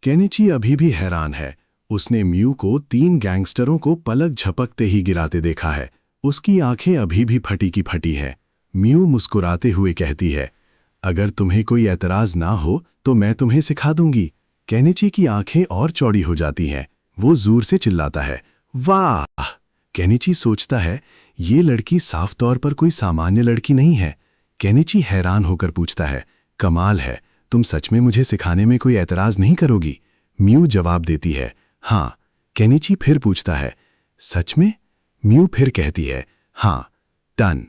Kenichi अभी भी हैरान है। उसने म्यू को 3 गैंगस्टरों को पलक झपकते ही गिराते देखा है। उसकी आंखें अभी भी फटी की फटी है। म्यू मुस्कुराते हुए कहती है, अगर तुम्हें कोई एतराज ना हो तो मैं तुम्हें सिखा दूंगी। केनिची की आंखें और चौड़ी हो जाती हैं। वो जोर से चिल्लाता है, वाह! केनिची सोचता है, ये लड़की साफ तौर पर कोई सामान्य लड़की नहीं है। केनिची हैरान होकर पूछता है, कमाल है, तुम सच में मुझे सिखाने में कोई एतराज नहीं करोगी? म्यू जवाब देती है, हाँ। केनिची फिर पूछता है, सच में? म्यू फिर कहती है, हाँ। डन।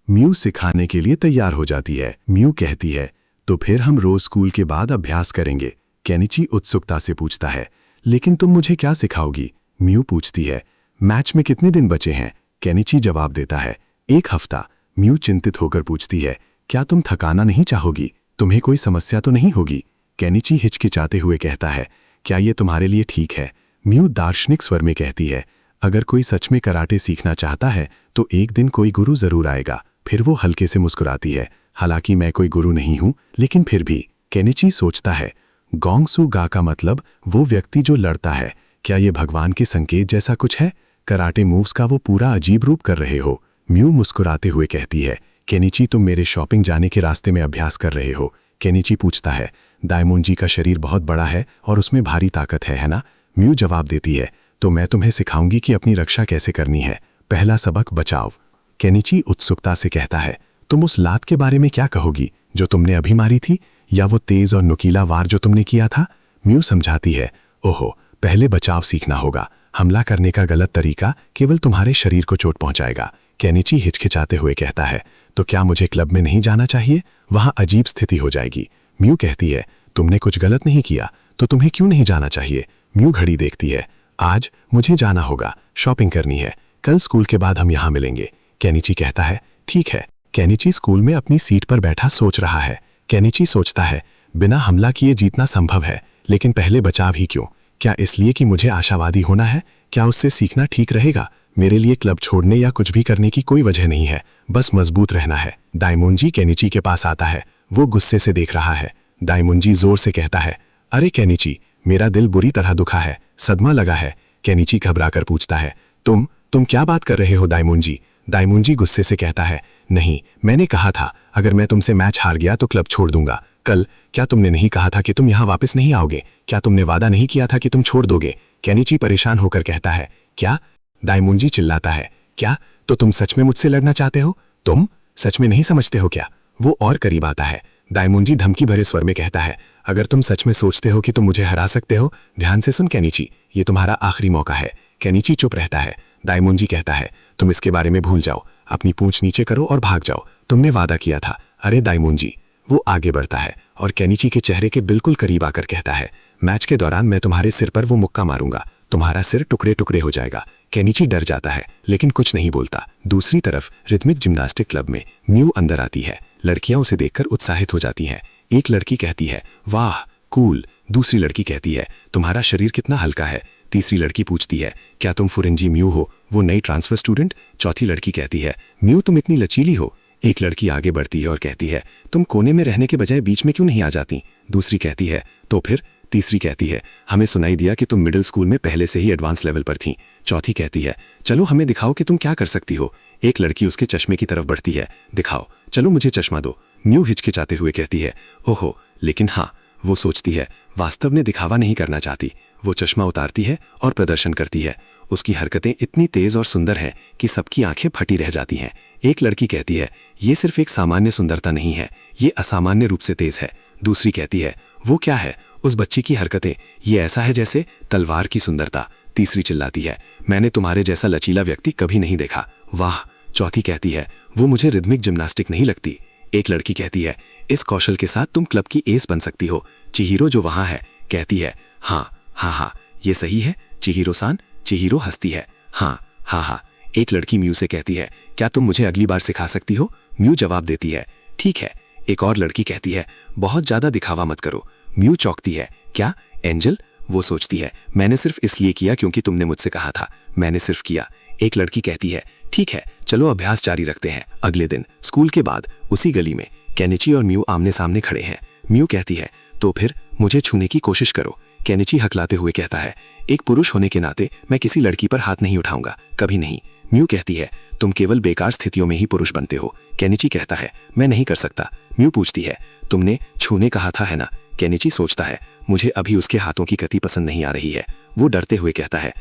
म्यू सिखाने के लिए तैयार हो जाती है। म्यू कहती है, तो फिर हम रोज स्कूल के बाद अभ्यास करेंगे। केनिची उत्सुकता से पूछता है, लेकिन तुम मुझे क्या सिखाओगी? म्यू पूछती है, मैच में कितने दिन बचे हैं? केनिची जवाब देता है, 1 हफ्ता। म्यू चिंतित होकर पूछती है, क्या तुम थकाना नहीं चाहोगी? तुम्हें कोई समस्या तो नहीं होगी? केनिची हिचकिचाते हुए कहता है, क्या ये तुम्हारे लिए ठीक है? म्यू दार्शनिक स्वर में कहती है, अगर कोई सच में कराटे सीखना चाहता है तो एक दिन कोई गुरु जरूर आएगा। फिर वो हल्के से मुस्कुराती है, हालांकि मैं कोई गुरु नहीं हूं, लेकिन फिर भी। केनिची सोचता है, गोंग सू गा का मतलब वो व्यक्ति जो लड़ता है। क्या ये भगवान के संकेत जैसा कुछ है? कराटे मूव्स का वो पूरा अजीब रूप कर रहे हो। म्यू मुस्कुराते हुए कहती है, केनिची तुम मेरे शॉपिंग जाने के रास्ते में अभ्यास कर रहे हो? केनिची पूछता है, डायमोंजी का शरीर बहुत बड़ा है और उसमें भारी ताकत है ना? म्यू जवाब देती है, तो मैं तुम्हें सिखाऊंगी कि अपनी रक्षा कैसे करनी है। पहला सबक बचाव। केनिची उत्सुकता से कहता है, तुम उस लात के बारे में क्या कहोगी जो तुमने अभी मारी थी, या वो तेज और नुकीला वार जो तुमने किया था? म्यू समझाती है, ओहो, पहले बचाव सीखना होगा। हमला करने का गलत तरीका केवल तुम्हारे शरीर को चोट पहुंचाएगा। केनिची हिचकिचाते हुए कहता है, तो क्या मुझे क्लब में नहीं जाना चाहिए? वहां अजीब स्थिति हो जाएगी। म्यू कहती है, तुमने कुछ गलत नहीं किया तो तुम्हें क्यों नहीं जाना चाहिए? म्यू घड़ी देखती है, आज मुझे जाना होगा, शॉपिंग करनी है, कल स्कूल के बाद हम यहाँ मिलेंगे। केनिची कहता है, ठीक है। केनिची स्कूल में अपनी सीट पर बैठा सोच रहा है। केनिची सोचता है, बिना हमला किए जीतना संभव है, लेकिन पहले बचाव ही क्यों? क्या इसलिए कि मुझे आशावादी होना है? क्या उससे सीखना ठीक रहेगा? मेरे लिए क्लब छोड़ने या कुछ भी करने की कोई वजह नहीं है, बस मजबूत रहना है। डायमोंजी केनिची के पास आता है। वो गुस्से से देख रहा है। डायमोंजी जोर से कहता है, अरे केनिची, मेरा दिल बुरी तरह दुखा है, सदमा लगा है। केनिची घबराकर पूछता है, तुम क्या बात कर रहे हो डायमोंजी? डायमोंजी गुस्से से कहता है, नहीं, मैंने कहा था अगर मैं तुमसे मैच हार गया तो क्लब छोड़ दूंगा। कल क्या तुमने नहीं कहा था कि तुम यहाँ वापस नहीं आओगे? क्या तुमने वादा नहीं किया था कि तुम छोड़ दोगे? केनिची परेशान होकर कहता है, क्या? डायमोंजी चिल्लाता है, क्या? तो तुम सच में मुझसे लड़ना चाहते हो? तुम सच में नहीं समझते हो क्या? वो और करीब आता है। डायमोंजी धमकी भरे स्वर में कहता है, अगर तुम सच में सोचते हो कि तुम मुझे हरा सकते हो, ध्यान से सुन केनिची, ये तुम्हारा आखिरी मौका है। केनिची चुप रहता है। डायमोंजी कहता है, तुम इसके बारे में भूल जाओ, अपनी पूंछ नीचे करो और भाग जाओ, तुमने वादा किया था। अरे डायमोंजी। वो आगे बढ़ता है और केनिची के चेहरे के बिल्कुल करीब आकर कहता है, मैच के दौरान मैं तुम्हारे सिर पर वो मुक्का मारूंगा, तुम्हारा सिर टुकड़े टुकड़े हो जाएगा। केनिची डर जाता है, लेकिन कुछ नहीं बोलता। दूसरी तरफ रिथमिक जिम्नास्टिक क्लब में म्यू अंदर आती है। लड़कियां उसे देखकर उत्साहित हो जाती हैं। एक लड़की कहती है, वाह कूल। दूसरी लड़की कहती है, तुम्हारा शरीर कितना हल्का है। तीसरी लड़की पूछती है, क्या तुम फुरेंजी म्यू हो, वो नई ट्रांसफर स्टूडेंट? चौथी लड़की कहती है, म्यू तुम इतनी लचीली हो। एक लड़की आगे बढ़ती है और कहती है, तुम कोने में रहने के बजाय बीच में क्यों नहीं आ जाती? दूसरी कहती है, तो फिर? तीसरी कहती है, हमें सुनाई दिया कि तुम मिडिल स्कूल में पहले से ही एडवांस लेवल पर थी। चौथी कहती है, चलो हमें दिखाओ कि तुम क्या कर सकती हो। एक लड़की उसके चश्मे की तरफ बढ़ती है, दिखाओ, चलो मुझे चश्मा दो। म्यू हिचकिचाते हुए कहती है, ओहो, लेकिन हाँ। वो सोचती है, वास्तव में दिखावा नहीं करना चाहती। वो चश्मा उतारती है और प्रदर्शन करती है। उसकी हरकतें इतनी तेज और सुंदर हैं कि सबकी आंखें फटी रह जाती हैं। एक लड़की कहती है, ये सिर्फ एक सामान्य सुंदरता नहीं है, ये असामान्य रूप से तेज है। दूसरी कहती है, वो क्या है? उस बच्ची की हरकतें, ये ऐसा है जैसे तलवार की सुंदरता। तीसरी चिल्लाती है, मैंने तुम्हारे जैसा लचीला व्यक्ति कभी नहीं देखा। वाह। चौथी कहती है, वो मुझे रिदमिक जिम्नास्टिक नहीं लगती। एक लड़की कहती है, इस कौशल के साथ तुम क्लब की एस बन सकती हो। चिहिरो जो वहां है कहती है, हाँ हाँ हाँ, ये सही है चिहिरो सान। चिहिरो हंसती है, हाँ हाँ हाँ। एक लड़की म्यू से कहती है, क्या तुम मुझे अगली बार सिखा सकती हो? म्यू जवाब देती है, ठीक है। एक और लड़की कहती है, बहुत ज्यादा दिखावा मत करो। म्यू चौंकती है, क्या एंजल? वो सोचती है, मैंने सिर्फ इसलिए किया क्योंकि तुमने मुझसे कहा था, मैंने सिर्फ किया। एक लड़की कहती है, ठीक है, चलो अभ्यास जारी रखते हैं। अगले दिन स्कूल के बाद उसी गली में केनिची और म्यू आमने सामने खड़े हैं। म्यू कहती है, तो फिर मुझे छूने की कोशिश करो। केनिची हकलाते हुए कहता है, एक पुरुष होने के नाते मैं किसी लड़की पर हाथ नहीं उठाऊंगा, कभी नहीं। म्यू कहती है, तुम केवल बेकार स्थितियों में ही पुरुष बनते हो। केनिची कहता है, मैं नहीं कर सकता। म्यू पूछती है, तुमने छूने कहा था है ना? केनिची सोचता है, मुझे अभी उसके हाथों की गति पसंद नहीं आ रही है। वो डरते हुए कहता है,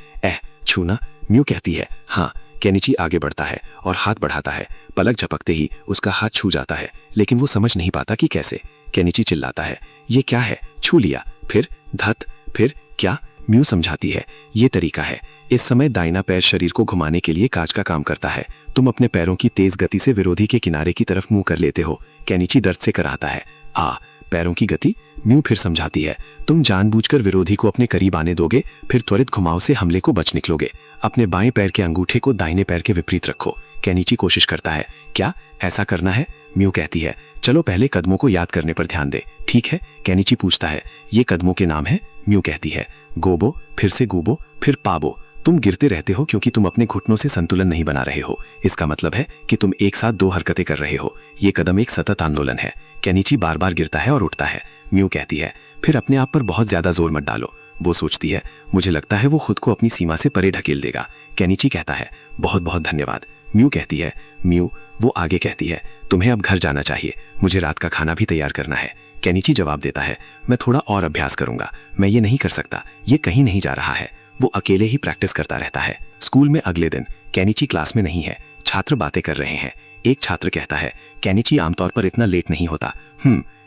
छूना? म्यू कहती है, हाँ। केनिची आगे बढ़ता है और हाथ बढ़ाता है। पलक झपकते ही उसका हाथ छू जाता है, लेकिन वो समझ नहीं पाता कि कैसे। केनिची चिल्लाता है, ये क्या है? छू लिया, फिर धत, फिर क्या? म्यू समझाती है, ये तरीका है। इस समय दाहिना पैर शरीर को घुमाने के लिए कांच का काम करता है। तुम अपने पैरों की तेज गति से विरोधी के किनारे की तरफ मुंह कर लेते हो। केनिची दर्द से कराता है, पैरों की गति? म्यू फिर समझाती है, तुम जानबूझकर विरोधी को अपने करीब आने दोगे, फिर त्वरित घुमाव से हमले को बच निकलोगे। अपने बाएं पैर के अंगूठे को दाहिने पैर के विपरीत रखो। केनिची कोशिश करता है, क्या ऐसा करना है? म्यू कहती है, चलो पहले कदमों को याद करने पर ध्यान दे, ठीक है? केनिची पूछता है, ये कदमों के नाम है? म्यू कहती है, गोबो, फिर से गूबो, फिर पाबो। तुम गिरते रहते हो क्योंकि तुम अपने घुटनों से संतुलन नहीं बना रहे हो। इसका मतलब है कि तुम एक साथ दो हरकतें कर रहे हो। ये कदम एक सतत आंदोलन है। केनिची बार बार गिरता है और उठता है। म्यू कहती है, फिर अपने आप पर बहुत ज्यादा जोर मत डालो। वो सोचती है, मुझे लगता है वो खुद को अपनी सीमा से परे ढकेल देगा। केनिची कहता है, बहुत बहुत धन्यवाद। म्यू कहती है, म्यू, वो आगे कहती है, तुम्हें अब घर जाना चाहिए, मुझे रात का खाना भी तैयार करना है। केनिची जवाब देता है, मैं थोड़ा और अभ्यास करूंगा, मैं ये नहीं कर सकता, ये कहीं नहीं जा रहा है। वो अकेले ही प्रैक्टिस करता रहता है। स्कूल में अगले दिन केनिची क्लास में नहीं है। छात्र बातें कर रहे हैं। एक छात्र कहता है, केनिची आमतौर पर इतना लेट नहीं होता।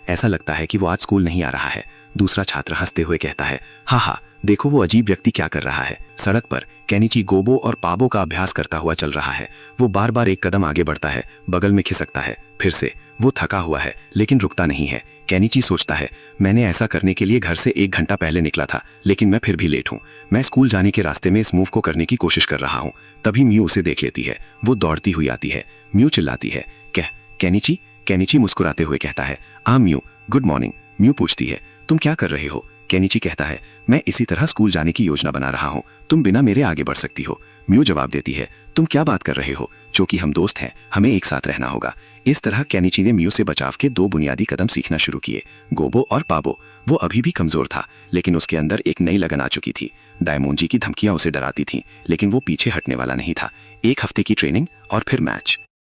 ऐसा लगता है कि वो आज स्कूल नहीं आ रहा है। दूसरा छात्र हंसते हुए कहता है, हाँ, देखो वो अजीब व्यक्ति क्या कर रहा है। सड़क पर केनिची गोबो और पाबो का अभ्यास करता हुआ चल रहा है। वो बार बार एक कदम आगे बढ़ता है, बगल में खिसकता है, फिर से। वो थका हुआ है लेकिन रुकता नहीं है। केनिची सोचता है, मैंने ऐसा करने के लिए घर से 1 घंटा पहले निकला था, लेकिन मैं फिर भी लेट हूँ। मैं स्कूल जाने के रास्ते में इस मूव को करने की कोशिश कर रहा हूँ। तभी म्यू उसे देख लेती है। वो दौड़ती हुई आती है। म्यू चिल्लाती है, क्या केनिची? केनिची मुस्कुराते हुए कहता है, म्यू, गुड मॉर्निंग। म्यू पूछती है, तुम क्या कर रहे हो? केनिची कहता है, मैं इसी तरह स्कूल जाने की योजना बना रहा हूँ, तुम बिना मेरे आगे बढ़ सकती हो। म्यू जवाब देती है, तुम क्या बात कर रहे हो? क्योंकि हम दोस्त हैं, हमें एक साथ रहना होगा। इस तरह केनिची ने म्यू से बचाव के 2 बुनियादी कदम सीखना शुरू किए, गोबो और पाबो। वो अभी भी कमजोर था, लेकिन उसके अंदर एक नई लगन आ चुकी थी। डायमोंजी की धमकियां उसे डराती थीं, लेकिन वो पीछे हटने वाला नहीं था। 1 हफ्ते की ट्रेनिंग और फिर मैच।